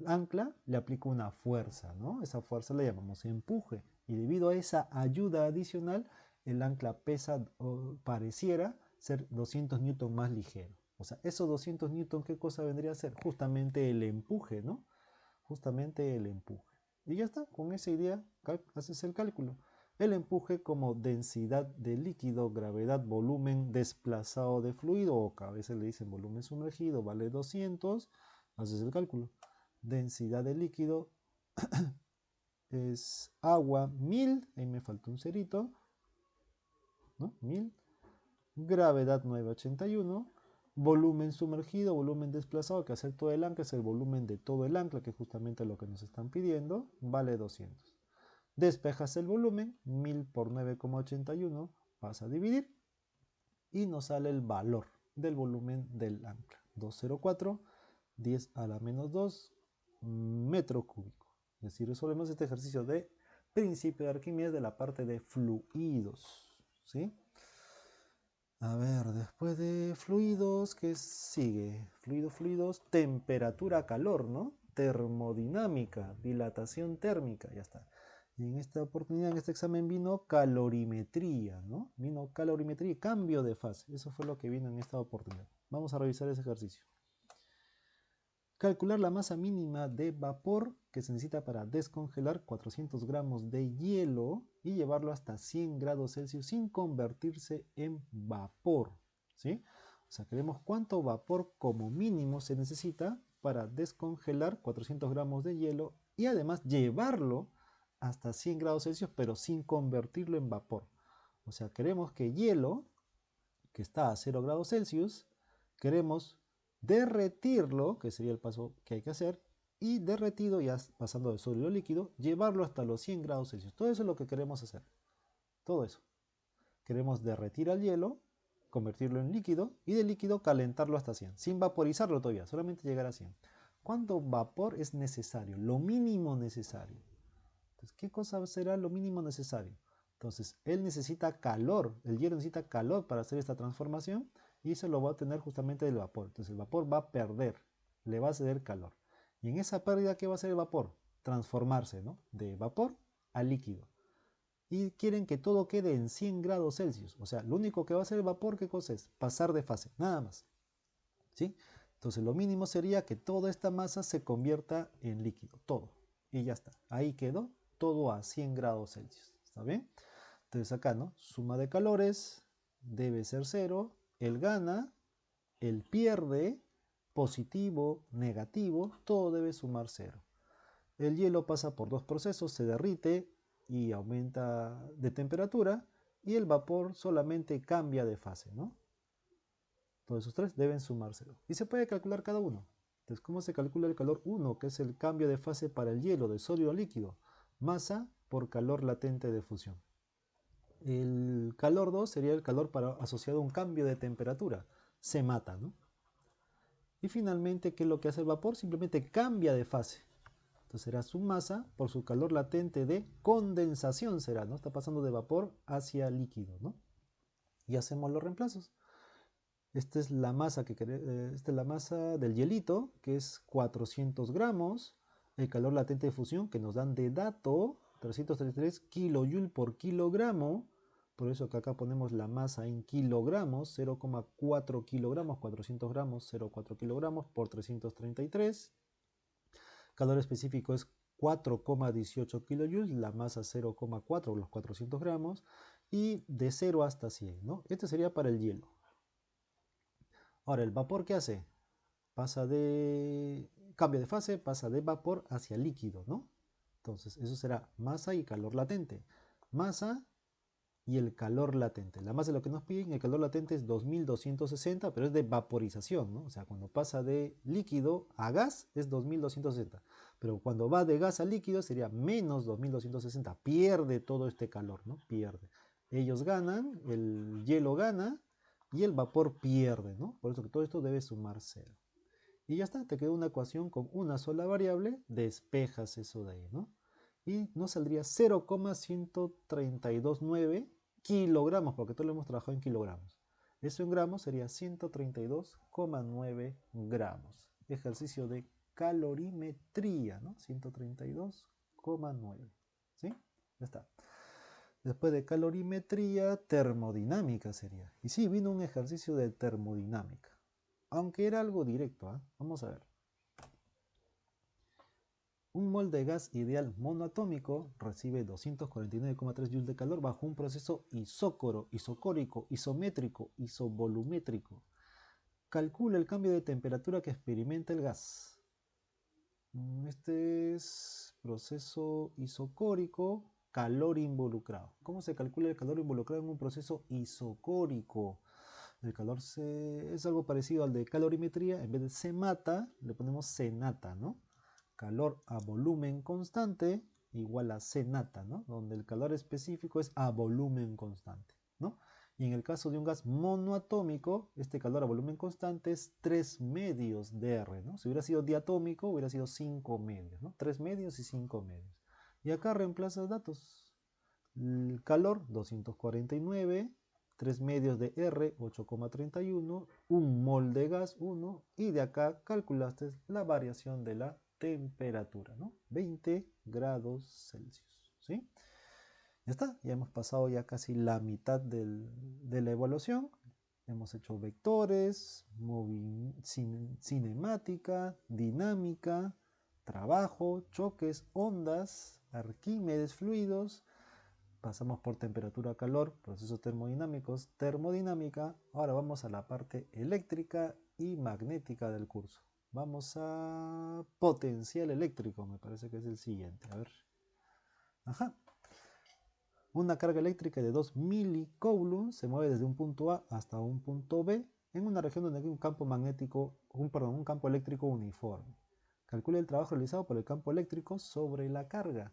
ancla? Le aplica una fuerza, ¿no? Esa fuerza la llamamos empuje. Y debido a esa ayuda adicional, el ancla pesa o pareciera ser 200 newton más ligero. O sea, esos 200 newton, ¿qué cosa vendría a ser? Justamente el empuje, ¿no? Justamente el empuje. Y ya está, con esa idea haces el cálculo. El empuje como densidad de líquido, gravedad, volumen desplazado de fluido, o a veces le dicen volumen sumergido, vale 200, haces el cálculo. Densidad de líquido es agua 1000, ahí me falta un cerito, ¿no? 1000, gravedad 981, volumen sumergido, volumen desplazado, que hacer todo el ancla es el volumen de todo el ancla, que es justamente lo que nos están pidiendo, vale 200. Despejas el volumen, 1000 por 9,81, vas a dividir y nos sale el valor del volumen del ancla. 204, 10 a la menos 2 metro cúbico. Y así resolvemos este ejercicio de principio de Arquímedes de la parte de fluidos, ¿sí? A ver, después de fluidos, ¿qué sigue? Fluidos, temperatura, calor, ¿no? Termodinámica, dilatación térmica, ya está. Y en esta oportunidad, en este examen, vino calorimetría, ¿no? Vino calorimetría y cambio de fase. Eso fue lo que vino en esta oportunidad. Vamos a revisar ese ejercicio. Calcular la masa mínima de vapor que se necesita para descongelar 400 gramos de hielo y llevarlo hasta 100 grados Celsius sin convertirse en vapor, ¿sí? O sea, queremos cuánto vapor como mínimo se necesita para descongelar 400 gramos de hielo y además llevarlo hasta 100 grados Celsius, pero sin convertirlo en vapor. O sea, queremos que hielo, que está a 0 grados Celsius, queremos derretirlo, que sería el paso que hay que hacer, y derretido, ya pasando de sólido a líquido, llevarlo hasta los 100 grados Celsius. Todo eso es lo que queremos hacer. Todo eso. Queremos derretir al hielo, convertirlo en líquido y de líquido calentarlo hasta 100, sin vaporizarlo todavía, solamente llegar a 100. ¿Cuánto vapor es necesario? Lo mínimo necesario. Entonces, ¿qué cosa será lo mínimo necesario? Entonces, él necesita calor, el hielo necesita calor para hacer esta transformación y eso lo va a obtener justamente del vapor. Entonces, el vapor va a perder, le va a ceder calor. Y en esa pérdida, ¿qué va a hacer el vapor? Transformarse, ¿no? De vapor a líquido. Y quieren que todo quede en 100 grados Celsius. O sea, lo único que va a hacer el vapor, ¿qué cosa es? Pasar de fase, nada más. ¿Sí? Entonces, lo mínimo sería que toda esta masa se convierta en líquido, todo. Y ya está. Ahí quedó todo a 100 grados Celsius. ¿Está bien? Entonces acá, ¿no? Suma de calores debe ser cero. Él gana, él pierde, positivo, negativo, todo debe sumar cero. El hielo pasa por dos procesos, se derrite y aumenta de temperatura y el vapor solamente cambia de fase, ¿no? Todos esos tres deben sumar cero. Y se puede calcular cada uno. Entonces, ¿cómo se calcula el calor 1, que es el cambio de fase para el hielo de sólido a líquido? Masa por calor latente de fusión. El calor 2 sería el calor asociado a un cambio de temperatura. Se mata, ¿no? Y finalmente, ¿qué es lo que hace el vapor? Simplemente cambia de fase. Entonces será su masa por su calor latente de condensación será, ¿no? Está pasando de vapor hacia líquido, ¿no? Y hacemos los reemplazos. Esta es la masa esta es la masa del hielito, que es 400 gramos. El calor latente de fusión que nos dan de dato, 333 kilojoule por kilogramo. Por eso que acá ponemos la masa en kilogramos, 0,4 kilogramos, 400 gramos, 0,4 kilogramos por 333. Calor específico es 4,18 kilojoules, la masa 0,4, los 400 gramos, y de 0 hasta 100, ¿no? Este sería para el hielo. Ahora, ¿el vapor qué hace? Cambia de fase, pasa de vapor hacia líquido, ¿no? Entonces, eso será masa y calor latente. Masa y el calor latente. La masa es lo que nos piden, el calor latente es 2260, pero es de vaporización, ¿no? O sea, cuando pasa de líquido a gas es 2260, pero cuando va de gas a líquido sería menos 2260, pierde todo este calor, ¿no? Pierde. Ellos ganan, el hielo gana y el vapor pierde, ¿no? Por eso que todo esto debe sumar cero. Y ya está, te quedó una ecuación con una sola variable, despejas eso de ahí, ¿no? Y nos saldría 0,1329 kilogramos, porque todo lo hemos trabajado en kilogramos. Eso en gramos sería 132,9 gramos. Ejercicio de calorimetría, ¿no? 132,9. ¿Sí? Ya está. Después de calorimetría, termodinámica sería. Y sí, vino un ejercicio de termodinámica. Aunque era algo directo, ¿eh? Vamos a ver. Un mol de gas ideal monoatómico recibe 249,3 joules de calor bajo un proceso isocórico, isométrico, isovolumétrico. Calcula el cambio de temperatura que experimenta el gas. Este es proceso isocórico, calor involucrado. ¿Cómo se calcula el calor involucrado en un proceso isocórico? El calor es algo parecido al de calorimetría. En vez de se mata, le ponemos cenata, ¿no? Calor a volumen constante igual a cenata, ¿no? Donde el calor específico es a volumen constante, ¿no? Y en el caso de un gas monoatómico, este calor a volumen constante es 3 medios de R, ¿no? Si hubiera sido diatómico, hubiera sido 5 medios, ¿no? 3 medios y 5 medios. Y acá reemplazas datos. El calor, 249, 3 medios de R, 8,31, un mol de gas, 1, y de acá calculaste la variación de la temperatura, ¿no? 20 grados Celsius, ¿sí? Ya está, ya hemos pasado ya casi la mitad de la evaluación. Hemos hecho vectores, cinemática, dinámica, trabajo, choques, ondas, Arquímedes, fluidos. Pasamos por temperatura, calor, procesos termodinámicos, termodinámica. Ahora vamos a la parte eléctrica y magnética del curso. Vamos a potencial eléctrico, me parece que es el siguiente. A ver. Ajá. Una carga eléctrica de 2 milicoulombs se mueve desde un punto A hasta un punto B en una región donde hay un campo magnético, un campo eléctrico uniforme. Calcule el trabajo realizado por el campo eléctrico sobre la carga.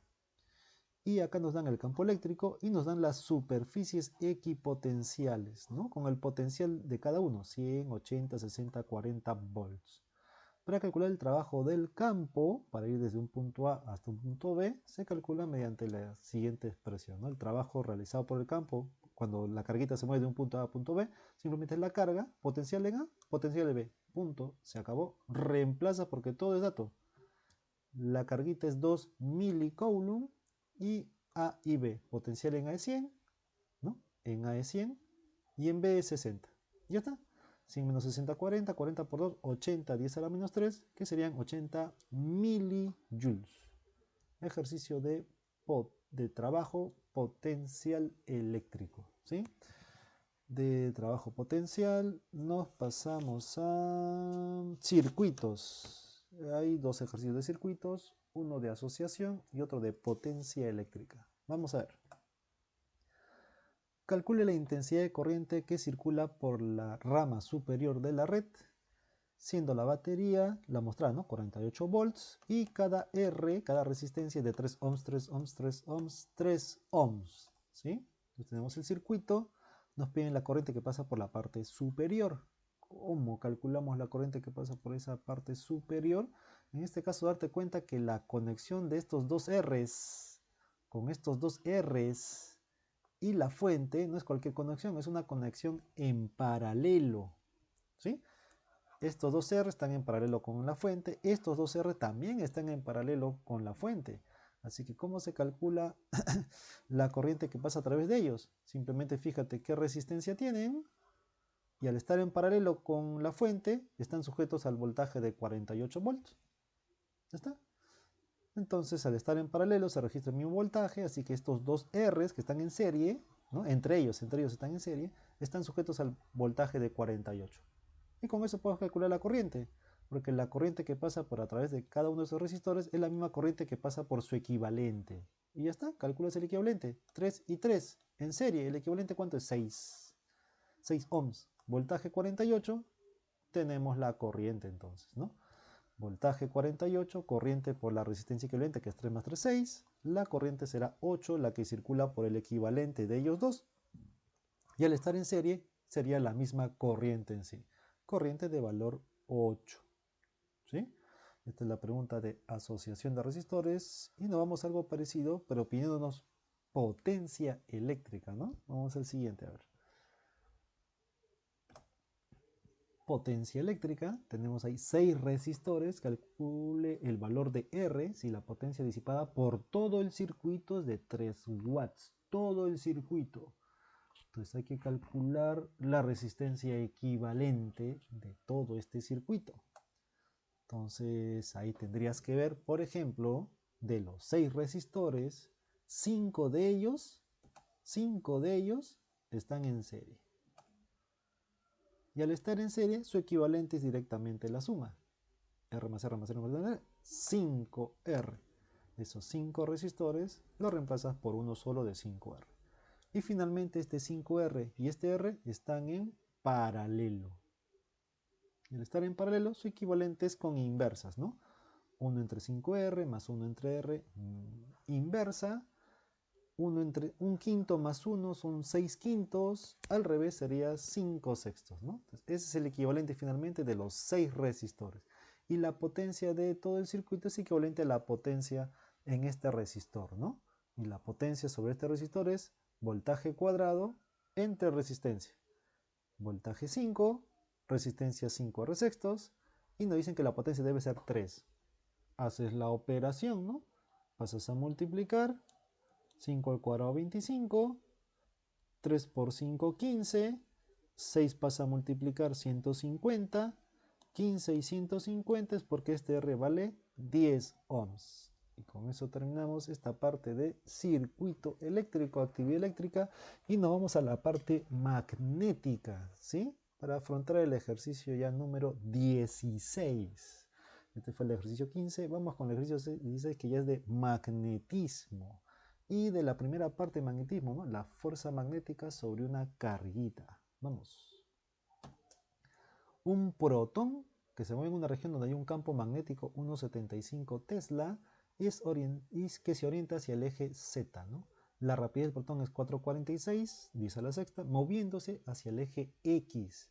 Y acá nos dan el campo eléctrico y nos dan las superficies equipotenciales, ¿no? Con el potencial de cada uno, 100, 80, 60, 40 volts. Para calcular el trabajo del campo, para ir desde un punto A hasta un punto B, se calcula mediante la siguiente expresión, ¿no? El trabajo realizado por el campo, cuando la carguita se mueve de un punto A a punto B, simplemente es la carga, potencial en A, potencial en B. Punto, se acabó. Reemplaza porque todo es dato. La carguita es 2 milicoulomb y A y B. Potencial en A es 100, ¿no? En A es 100 y en B es 60. Ya está. 100 menos 60, 40. 40 por 2, 80. 10 a la menos 3, que serían 80 milijoules. Ejercicio de trabajo potencial eléctrico, ¿sí? De trabajo potencial nos pasamos a circuitos. Hay dos ejercicios de circuitos, uno de asociación y otro de potencia eléctrica. Vamos a ver. Calcule la intensidad de corriente que circula por la rama superior de la red, siendo la batería, la mostrada, ¿no? 48 volts, y cada R, cada resistencia es de 3 ohms, 3 ohms, 3 ohms, 3 ohms, ¿sí? Entonces tenemos el circuito, nos piden la corriente que pasa por la parte superior. ¿Cómo calculamos la corriente que pasa por esa parte superior? En este caso, darte cuenta que la conexión de estos dos R's, con estos dos R's, y la fuente no es cualquier conexión, es una conexión en paralelo, ¿sí? Estos dos R están en paralelo con la fuente, estos dos R también están en paralelo con la fuente. Así que, ¿cómo se calcula la corriente que pasa a través de ellos? Simplemente fíjate qué resistencia tienen y al estar en paralelo con la fuente están sujetos al voltaje de 48 volts. ¿Ya está? Entonces, al estar en paralelo se registra el mismo voltaje, así que estos dos R's que están en serie, ¿no? entre ellos están en serie, están sujetos al voltaje de 48. Y con eso puedo calcular la corriente, porque la corriente que pasa por a través de cada uno de esos resistores es la misma corriente que pasa por su equivalente. Y ya está, calculas el equivalente. 3 y 3 en serie, ¿el equivalente cuánto es? 6. 6 ohms. Voltaje 48, tenemos la corriente entonces, ¿no? Voltaje 48, corriente por la resistencia equivalente que es 3 más 3, 6. La corriente será 8, la que circula por el equivalente de ellos dos. Y al estar en serie, sería la misma corriente en sí. Corriente de valor 8. ¿Sí? Esta es la pregunta de asociación de resistores. Y nos vamos a algo parecido, pero pidiéndonos potencia eléctrica, ¿no? Vamos al siguiente, a ver. Potencia eléctrica, tenemos ahí 6 resistores, calcule el valor de R, si la potencia disipada por todo el circuito es de 3 watts, todo el circuito. Entonces hay que calcular la resistencia equivalente de todo este circuito. Entonces ahí tendrías que ver, por ejemplo, de los 6 resistores, 5 de ellos están en serie. Y al estar en serie, su equivalente es directamente la suma. R más R más R más R, 5R. Esos 5 resistores los reemplazas por uno solo de 5R. Y finalmente este 5R y este R están en paralelo. Y al estar en paralelo, su equivalente es con inversas, ¿no? 1 entre 5R más 1 entre R inversa. 1 entre 1 quinto más 1 son 6 quintos, al revés sería 5 sextos, ¿no? Entonces, ese es el equivalente finalmente de los 6 resistores. Y la potencia de todo el circuito es equivalente a la potencia en este resistor, ¿no? Y la potencia sobre este resistor es voltaje cuadrado entre resistencia. Voltaje 5, resistencia 5R sextos, y nos dicen que la potencia debe ser 3. Haces la operación, ¿no? Pasas a multiplicar. 5 al cuadrado 25, 3 por 5 15, 6 pasa a multiplicar 150, 15 y 150 es porque este R vale 10 ohms. Y con eso terminamos esta parte de circuito eléctrico, actividad eléctrica, y nos vamos a la parte magnética, ¿sí? Para afrontar el ejercicio ya número 16. Este fue el ejercicio 15, vamos con el ejercicio 16 que ya es de magnetismo. Y de la primera parte de magnetismo, ¿no? La fuerza magnética sobre una carguita. Vamos. Un protón que se mueve en una región donde hay un campo magnético 1,75 Tesla y que se orienta hacia el eje Z, ¿no? La rapidez del protón es 446, 10 a la sexta, moviéndose hacia el eje X.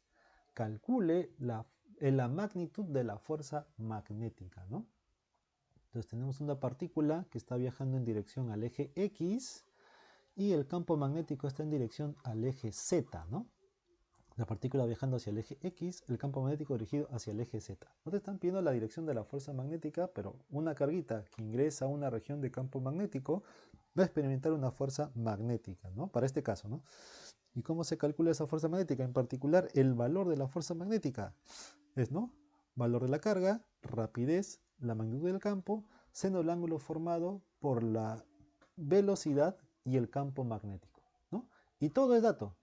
Calcule la magnitud de la fuerza magnética, ¿no? Entonces tenemos una partícula que está viajando en dirección al eje X y el campo magnético está en dirección al eje Z, ¿no? La partícula viajando hacia el eje X, el campo magnético dirigido hacia el eje Z. No te están pidiendo la dirección de la fuerza magnética, pero una carguita que ingresa a una región de campo magnético va a experimentar una fuerza magnética, ¿no? Para este caso, ¿no? ¿Y cómo se calcula esa fuerza magnética? En particular, el valor de la fuerza magnética es, ¿no? Valor de la carga, rapidez, la magnitud del campo, seno del ángulo formado por la velocidad y el campo magnético, ¿no? Y todo es dato,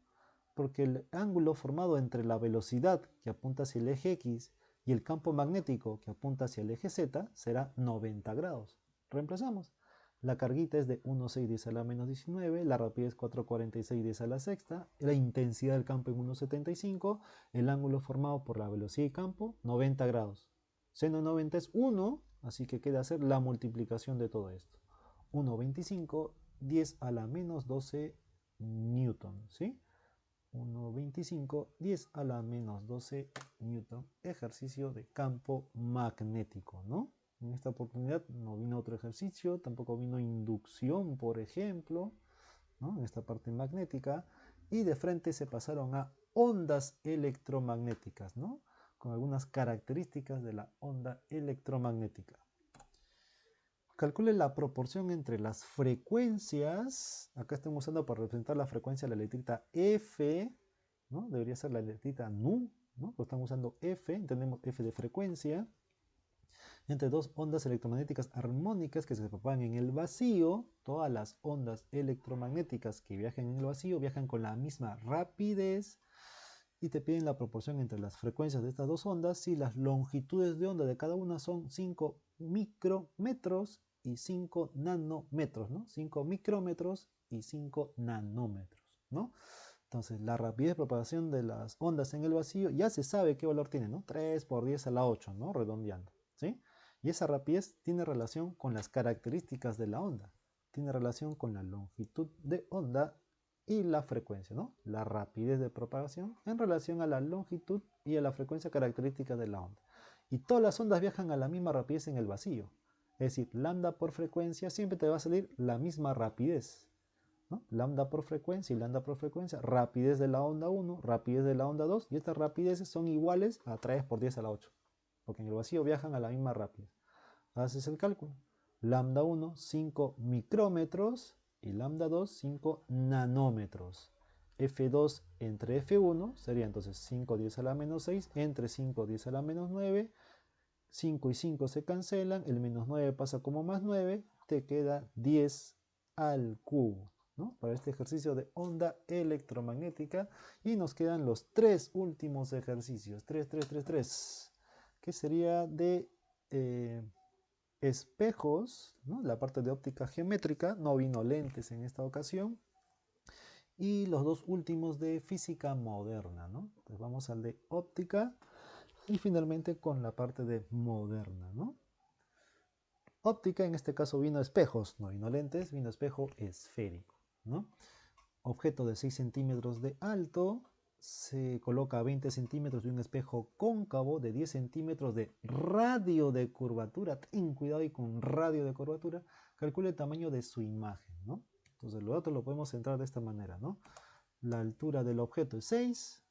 porque el ángulo formado entre la velocidad que apunta hacia el eje X y el campo magnético que apunta hacia el eje Z será 90 grados. Reemplazamos. La carguita es de 1,6 10 a la menos 19, la rapidez 4,46 10 a la sexta, la intensidad del campo en 1,75, el ángulo formado por la velocidad y campo, 90 grados. Seno de 90 es 1, así que queda hacer la multiplicación de todo esto. 1,25, 10 a la menos 12 newton, ¿sí? 1,25, 10 a la menos 12 newton, ejercicio de campo magnético, ¿no? En esta oportunidad no vino otro ejercicio, tampoco vino inducción, por ejemplo, ¿no? En esta parte magnética, y de frente se pasaron a ondas electromagnéticas, ¿no? Con algunas características de la onda electromagnética. Calcule la proporción entre las frecuencias. Acá estamos usando para representar la frecuencia de la letrita F, ¿no? Debería ser la letrita Nu, ¿no? Lo estamos usando F, entendemos F de frecuencia, entre dos ondas electromagnéticas armónicas que se propagan en el vacío. Todas las ondas electromagnéticas que viajan en el vacío viajan con la misma rapidez y te piden la proporción entre las frecuencias de estas dos ondas si las longitudes de onda de cada una son 5 micrómetros y 5 nanómetros, ¿no? 5 micrómetros y 5 nanómetros, ¿no? Entonces, la rapidez de propagación de las ondas en el vacío ya se sabe qué valor tiene, ¿no? 3 por 10 a la 8, ¿no? Redondeando, ¿sí? Y esa rapidez tiene relación con las características de la onda. Tiene relación con la longitud de onda y la frecuencia, ¿no? La rapidez de propagación en relación a la longitud y a la frecuencia característica de la onda. Y todas las ondas viajan a la misma rapidez en el vacío. Es decir, lambda por frecuencia siempre te va a salir la misma rapidez, ¿no? Lambda por frecuencia y lambda por frecuencia, rapidez de la onda 1, rapidez de la onda 2, y estas rapideces son iguales a 3 por 10 a la 8, porque en el vacío viajan a la misma rapidez. Haces el cálculo. Lambda 1, 5 micrómetros y lambda 2, 5 nanómetros. F2 entre F1 sería entonces 5 10 a la menos 6 entre 5 10 a la menos 9. 5 y 5 se cancelan, el menos 9 pasa como más 9, te queda 10 al cubo, ¿no? Para este ejercicio de onda electromagnética. Y nos quedan los tres últimos ejercicios, 3, 3, 3, 3, que sería de espejos, ¿no? La parte de óptica geométrica, no vino lentes en esta ocasión. Y los dos últimos de física moderna, ¿no? Entonces vamos al de óptica y finalmente con la parte de moderna, ¿no? Óptica, en este caso vino espejos, no vino lentes, vino espejo esférico, ¿no? Objeto de 6 centímetros de alto, se coloca a 20 centímetros de un espejo cóncavo de 10 centímetros de radio de curvatura. Ten cuidado y con radio de curvatura, calcule el tamaño de su imagen, ¿no? Entonces los datos lo podemos centrar de esta manera, ¿no? La altura del objeto es 6,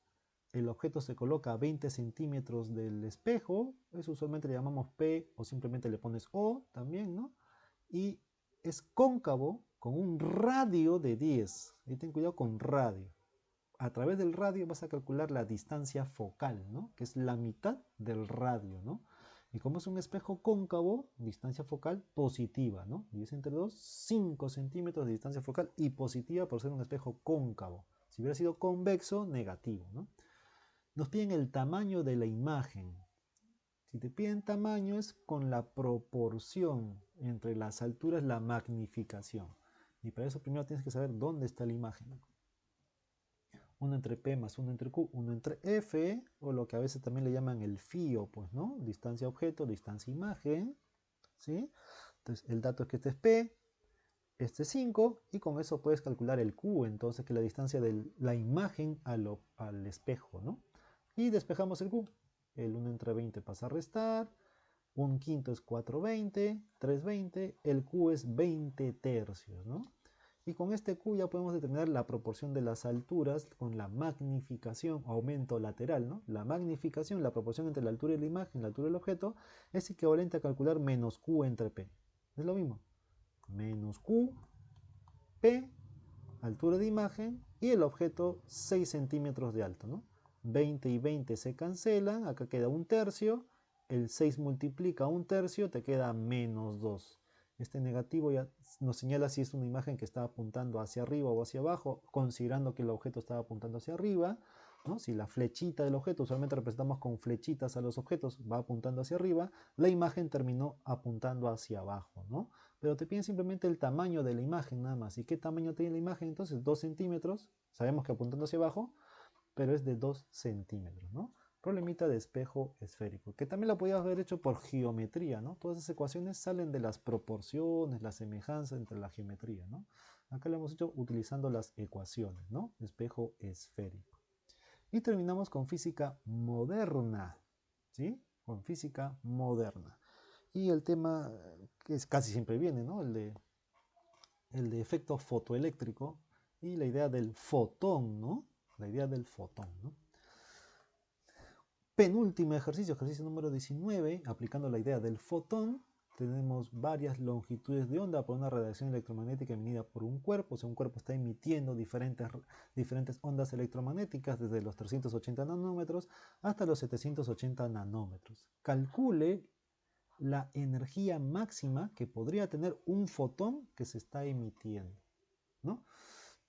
el objeto se coloca a 20 centímetros del espejo, eso usualmente le llamamos P o simplemente le pones O también, ¿no? Y es cóncavo con un radio de 10. Y ten cuidado con radio. A través del radio vas a calcular la distancia focal, ¿no? Que es la mitad del radio, ¿no? Y como es un espejo cóncavo, distancia focal positiva, ¿no? 10 entre 2, 5 centímetros de distancia focal y positiva por ser un espejo cóncavo. Si hubiera sido convexo, negativo, ¿no? Nos piden el tamaño de la imagen. Si te piden tamaño es con la proporción entre las alturas, la magnificación. Y para eso primero tienes que saber dónde está la imagen. 1 entre P más 1 entre Q, 1 entre F, o lo que a veces también le llaman el FIO, pues, ¿no? Distancia objeto, distancia imagen, ¿sí? Entonces el dato es que este es P, este es 5, y con eso puedes calcular el Q, entonces que la distancia de la imagen al espejo, ¿no? Y despejamos el Q. El 1 entre 20 pasa a restar, 1/5 es 4/20, 3/20, el Q es 20 tercios, ¿no? Y con este Q ya podemos determinar la proporción de las alturas con la magnificación, aumento lateral, ¿no? La magnificación, la proporción entre la altura de la imagen y la altura del objeto, es equivalente a calcular menos Q entre P. Es lo mismo. Menos Q, P, altura de imagen, y el objeto 6 centímetros de alto, ¿no? 20 y 20 se cancelan, acá queda 1/3, el 6 multiplica 1/3, te queda menos 2. Este negativo ya nos señala si es una imagen que está apuntando hacia arriba o hacia abajo, considerando que el objeto estaba apuntando hacia arriba, ¿no? Si la flechita del objeto, usualmente representamos con flechitas a los objetos, va apuntando hacia arriba, la imagen terminó apuntando hacia abajo, ¿no? Pero te piden simplemente el tamaño de la imagen nada más. ¿Y qué tamaño tiene la imagen? Entonces 2 centímetros, sabemos que apuntando hacia abajo, pero es de 2 centímetros, ¿no? Problemita de espejo esférico, que también lo podías haber hecho por geometría, ¿no? Todas esas ecuaciones salen de las proporciones, la semejanza entre la geometría, ¿no? Acá lo hemos hecho utilizando las ecuaciones, ¿no? Espejo esférico. Y terminamos con física moderna, ¿sí? Con física moderna. Y el tema que es, casi siempre viene, ¿no? El de efecto fotoeléctrico y la idea del fotón, ¿no? La idea del fotón, ¿no? Penúltimo ejercicio, ejercicio número 19, aplicando la idea del fotón. Tenemos varias longitudes de onda por una radiación electromagnética emitida por un cuerpo. O sea, un cuerpo está emitiendo diferentes ondas electromagnéticas desde los 380 nanómetros hasta los 780 nanómetros. Calcule la energía máxima que podría tener un fotón que se está emitiendo, ¿no?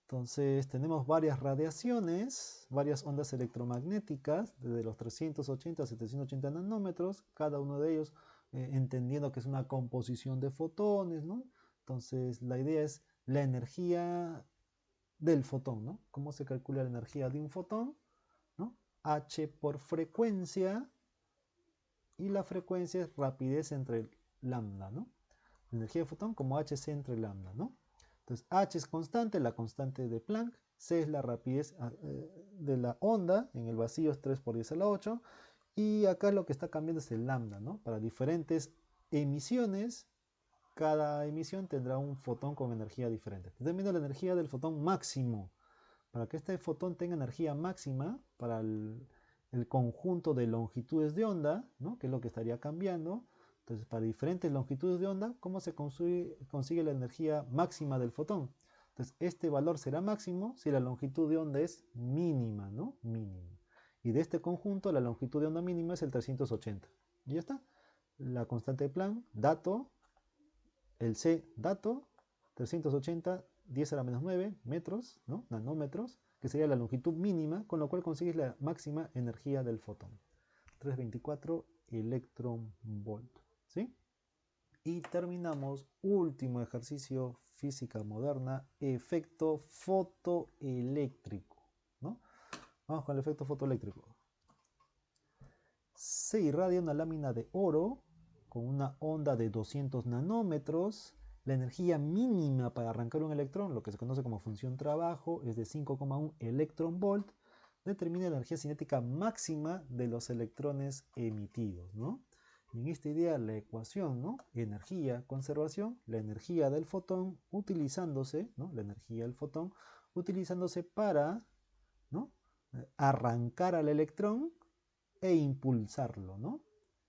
Entonces tenemos varias radiaciones, varias ondas electromagnéticas, desde los 380 a 780 nanómetros, cada uno de ellos entendiendo que es una composición de fotones, ¿no? Entonces la idea es la energía del fotón, ¿no? ¿Cómo se calcula la energía de un fotón? ¿No? H por frecuencia, y la frecuencia es rapidez entre lambda, ¿no? La energía de fotón como hc entre lambda, ¿no? Entonces h es constante, la constante de Planck, c es la rapidez de la onda, en el vacío es 3 por 10 a la 8, y acá lo que está cambiando es el lambda, ¿no? Para diferentes emisiones, cada emisión tendrá un fotón con energía diferente. Estoy viendo la energía del fotón máximo. Para que este fotón tenga energía máxima para el conjunto de longitudes de onda, ¿no? Que es lo que estaría cambiando. Entonces, para diferentes longitudes de onda, ¿cómo se consigue la energía máxima del fotón? Entonces, este valor será máximo si la longitud de onda es mínima, ¿no? Mínima. Y de este conjunto, la longitud de onda mínima es el 380. Y ya está. La constante de Planck, dato, el C, dato, 380, 10 a la menos 9 metros, ¿no? Nanómetros, que sería la longitud mínima, con lo cual consigues la máxima energía del fotón. 324 electronvolt, ¿sí? Y terminamos, último ejercicio, física moderna, efecto fotoeléctrico, ¿no? Vamos con el efecto fotoeléctrico. Se irradia una lámina de oro con una onda de 200 nanómetros. La energía mínima para arrancar un electrón, lo que se conoce como función trabajo, es de 5,1 electronvolt. Determina la energía cinética máxima de los electrones emitidos, ¿no? Y en esta idea, la ecuación, ¿no? Energía, conservación, la energía del fotón utilizándose, ¿no? La energía del fotón utilizándose para, ¿no? Arrancar al electrón e impulsarlo, ¿no?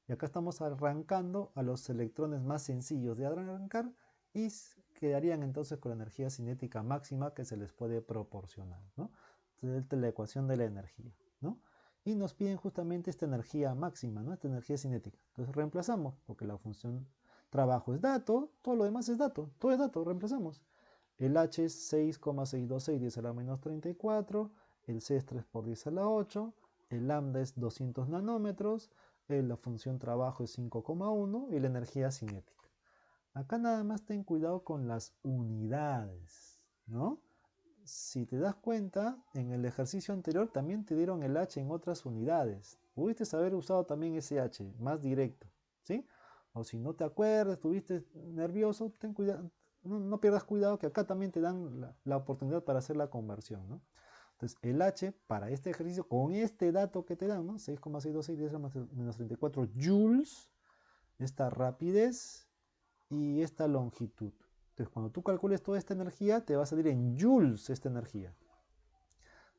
Y acá estamos arrancando a los electrones más sencillos de arrancar y quedarían entonces con la energía cinética máxima que se les puede proporcionar, ¿no? Entonces, esta es la ecuación de la energía, ¿no? Y nos piden justamente esta energía máxima, ¿no? Esta energía cinética. Entonces reemplazamos, porque la función trabajo es dato, todo lo demás es dato, todo es dato, reemplazamos. El H es 6,626 10 a la menos 34, el C es 3 por 10 a la 8, el lambda es 200 nanómetros, la función trabajo es 5,1 y la energía cinética. Acá nada más ten cuidado con las unidades, ¿no? Si te das cuenta, en el ejercicio anterior también te dieron el H en otras unidades. Pudiste haber usado también ese H, más directo, ¿sí? O si no te acuerdas, estuviste nervioso, ten cuidado, no pierdas cuidado que acá también te dan la oportunidad para hacer la conversión, ¿no? Entonces, el H para este ejercicio, con este dato que te dan, ¿no? 6,626 10 a la menos 34 joules, esta rapidez y esta longitud. Entonces, cuando tú calcules toda esta energía, te va a salir en joules esta energía.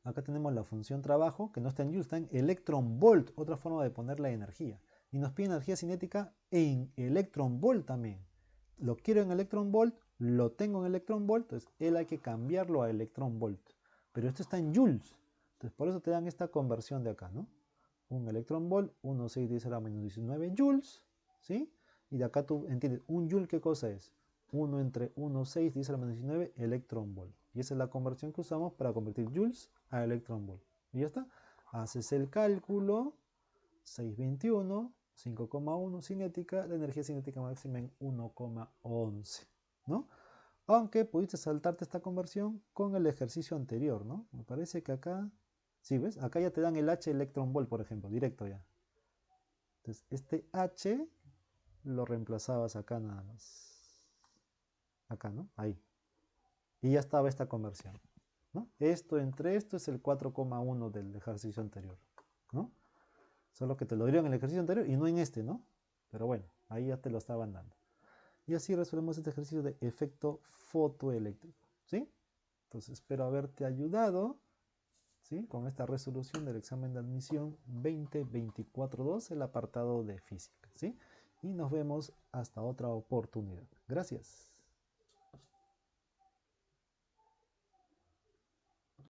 Acá tenemos la función trabajo, que no está en joules, está en electron volt, otra forma de poner la energía. Y nos pide energía cinética en electron volt también. Lo quiero en electron volt, lo tengo en electron volt, entonces él hay que cambiarlo a electron volt. Pero esto está en joules. Entonces por eso te dan esta conversión de acá, ¿no? Un electron volt, 1,610 a la menos 19 joules, ¿sí? Y de acá tú entiendes, un joule, ¿qué cosa es? 1 entre 1,610 a la menos 19 electron volt. Y esa es la conversión que usamos para convertir joules a electron volt. Y ya está. Haces el cálculo, 621, 5,1 cinética, la energía cinética máxima en 1,11, ¿no? Aunque pudiste saltarte esta conversión con el ejercicio anterior, ¿no? Me parece que acá, sí, ¿ves? Acá ya te dan el H electron volt, por ejemplo, directo ya. Entonces, este H lo reemplazabas acá nada más. Acá, ¿no? Ahí. Y ya estaba esta conversión, ¿no? Esto entre esto es el 4,1 del ejercicio anterior, ¿no? Solo que te lo dieron en el ejercicio anterior y no en este, ¿no? Pero bueno, ahí ya te lo estaban dando. Y así resolvemos este ejercicio de efecto fotoeléctrico, ¿sí? Entonces espero haberte ayudado, ¿sí? Con esta resolución del examen de admisión 2024-2, el apartado de física, ¿sí? Y nos vemos hasta otra oportunidad. Gracias.